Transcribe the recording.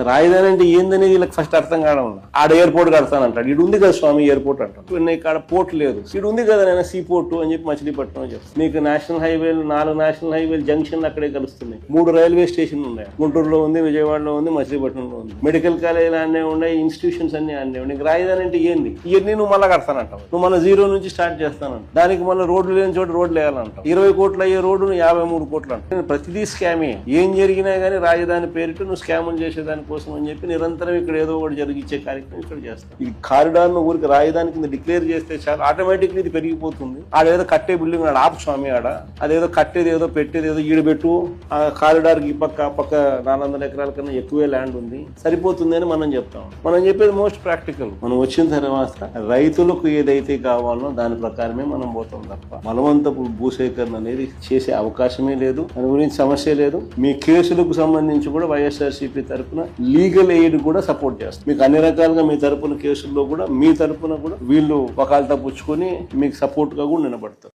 రాజధాని అంటే ఏందనేది వీళ్ళకి ఫస్ట్ అర్థం కావడం. ఆడ ఎయిర్పోర్ట్ కడతానంటాడు. ఇడు ఉంది కదా స్వామి ఎయిర్పోర్ట్ అంటాడు. ఇక్కడ పోర్ట్ లేదు, ఇడు ఉంది కదా నేను సీ పోర్ట్ అని చెప్పి మచిలీపట్నం అని చెప్తాను. మీకు నేషనల్ హైవేలు 4 నేషనల్ హైవేలు జంక్షన్ అక్కడే కలుస్తున్నాయి. 3 రైల్వే స్టేషన్లు ఉన్నాయి. గుంటూరులో ఉంది, విజయవాడలో ఉంది, మచిలీపట్నంలో ఉంది. మెడికల్ కాలేజీలు అన్నీ ఉన్నాయి, ఇన్స్టిట్యూషన్స్ అన్ని అన్నీ ఉన్నాయి. రాజధాని అంటే ఏంది? ఇవన్నీ నువ్వు మళ్ళీ కడతానంటావు. నువ్వు మళ్ళీ 0 నుంచి స్టార్ట్ చేస్తానంట. దానికి మళ్ళీ రోడ్లు లేని చోట రోడ్లు వేయాలంటావు. 20 కోట్లు అయ్యే రోడ్డు 53 కోట్లు అంటావు. ప్రతిదీ స్కామే. ఏం జరిగినా కానీ రాజధాని పేరిట నువ్వు స్కాములు చేసేదాని కోసం అని చెప్పి నిరంతరం ఇక్కడ ఏదో ఒకటి జరిగించే కార్యక్రమం ఇక్కడ చేస్తాం. ఈ కారిడార్ ను ఊరికి రాజధాని కింద డిక్లేర్ చేస్తే చాలు, ఆటోమేటిక్లీ ఇది పెరిగిపోతుంది. ఆడేదో కట్టే బిల్డింగ్ ఆడ ఆపు స్వామి, ఆడ అదేదో కట్టేది ఏదో పెట్టేది ఏదో ఈడబెట్టు. ఆ కారిడార్ ఈ పక్క పక్క 400 ఎకరాల కన్నా ఎక్కువే ల్యాండ్ ఉంది, సరిపోతుంది అని మనం చెప్తాం. మనం చెప్పేది మోస్ట్ ప్రాక్టికల్. మనం వచ్చిన తర్వాత రైతులకు ఏదైతే కావాలో దాని ప్రకారమే మనం పోతాం తప్ప బలవంతపు భూసేకరణ అనేది చేసే అవకాశమే లేదు. దాని గురించి సమస్య లేదు. మీ కేసులకు సంబంధించి కూడా వైఎస్ఆర్సీపీ తరఫున లీగల్ ఎయిడ్ కూడా సపోర్ట్ చేస్తారు. మీకు అన్ని రకాలుగా మీ తరపున కేసుల్లో కూడా మీ తరపున కూడా వీళ్ళు వకాల్తా పుచ్చుకొని మీకు సపోర్ట్ గా కూడా నిలబడతారు.